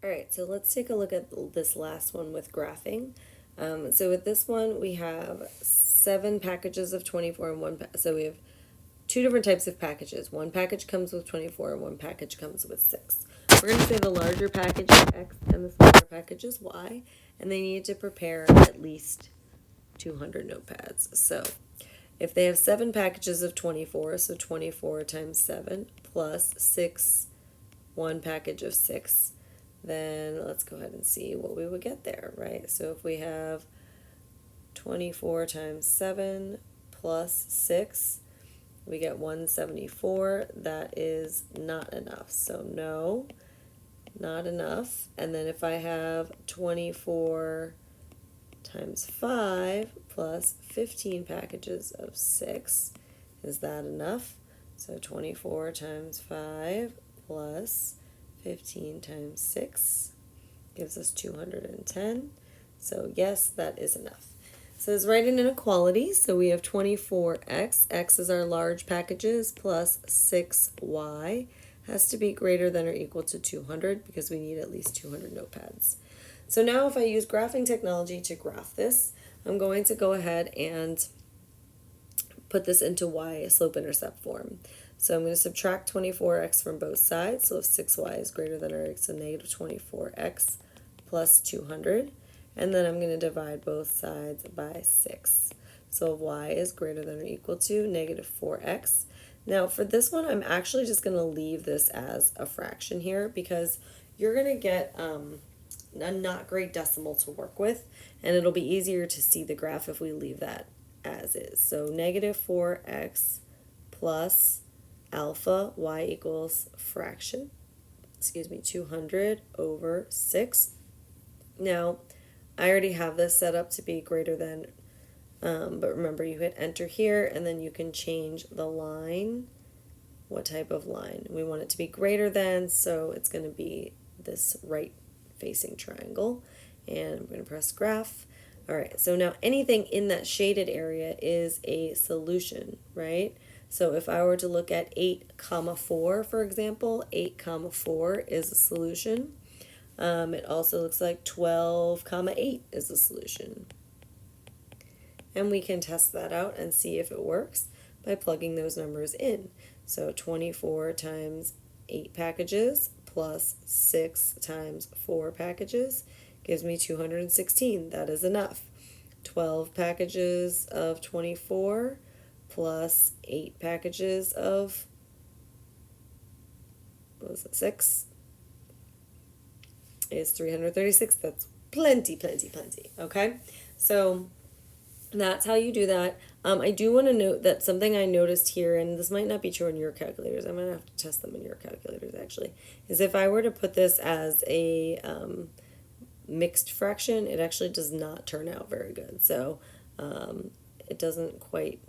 All right, so let's take a look at this last one with graphing. So with this one, we have 7 packages of 24 and so we have 2 different types of packages. One package comes with 24 and one package comes with 6. We're going to say the larger package is X and the smaller package is Y, and they need to prepare at least 200 notepads. So if they have 7 packages of 24, so 24 times 7 plus 6, one package of 6, then let's go ahead and see what we would get there, right? So if we have 24 times 7 plus 6, we get 174. That is not enough. So no, not enough. And then if I have 24 times 5 plus 15 packages of 6, is that enough? So 24 times 5 plus 15 times 6 gives us 210. So yes, that is enough. So let's write an inequality. So we have 24x, x is our large packages, plus 6y has to be greater than or equal to 200 because we need at least 200 notepads. So now if I use graphing technology to graph this, I'm going to go ahead and put this into y slope-intercept form. So I'm going to subtract 24x from both sides. So if 6y is greater than or equal to negative 24x plus 200. And then I'm going to divide both sides by 6. So y is greater than or equal to negative 4x. Now for this one, I'm actually just going to leave this as a fraction here because you're going to get a not great decimal to work with, and it'll be easier to see the graph if we leave that as is. So negative 4x plus alpha, y equals fraction, 200 over 6. Now, I already have this set up to be greater than, but remember you hit enter here and then you can change the line. What type of line? We want it to be greater than, so it's going to be this right facing triangle. And I'm going to press graph. All right, so now anything in that shaded area is a solution, right? So if I were to look at 8 comma 4, for example, 8 comma 4 is a solution. It also looks like 12 comma 8 is a solution. And we can test that out and see if it works by plugging those numbers in. So 24 times 8 packages plus 6 times 4 packages gives me 216. That is enough. 12 packages of 24 plus 8 packages of, what was it, 6 is 336. That's plenty, okay? So that's how you do that. I do want to note that something I noticed here, and this might not be true in your calculators, I'm going to have to test them in your calculators actually, is if I were to put this as a mixed fraction, it actually does not turn out very good. So it doesn't quite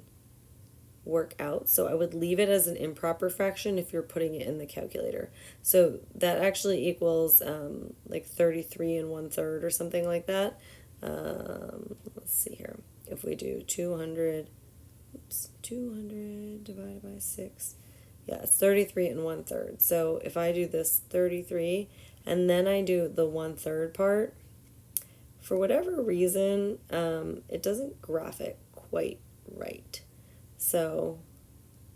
work out. So I would leave it as an improper fraction if you're putting it in the calculator. So that actually equals like 33 and 1/3 or something like that. Let's see here. If we do 200 divided by 6, yeah, it's 33 and 1/3. So if I do this 33 and then I do the 1/3 part, for whatever reason, it doesn't graph it quite right. So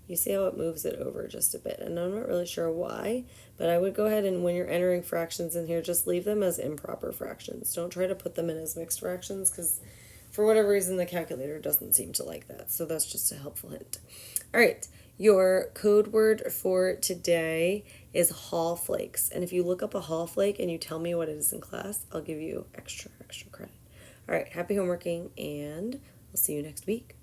you see how it moves it over just a bit, and I'm not really sure why, but I would go ahead and when you're entering fractions in here, just leave them as improper fractions. Don't try to put them in as mixed fractions because for whatever reason the calculator doesn't seem to like that. So that's just a helpful hint. All right, your code word for today is Hall Flakes, and if you look up a Hall Flake and you tell me what it is in class, I'll give you extra credit. All right, happy homeworking, and I'll see you next week.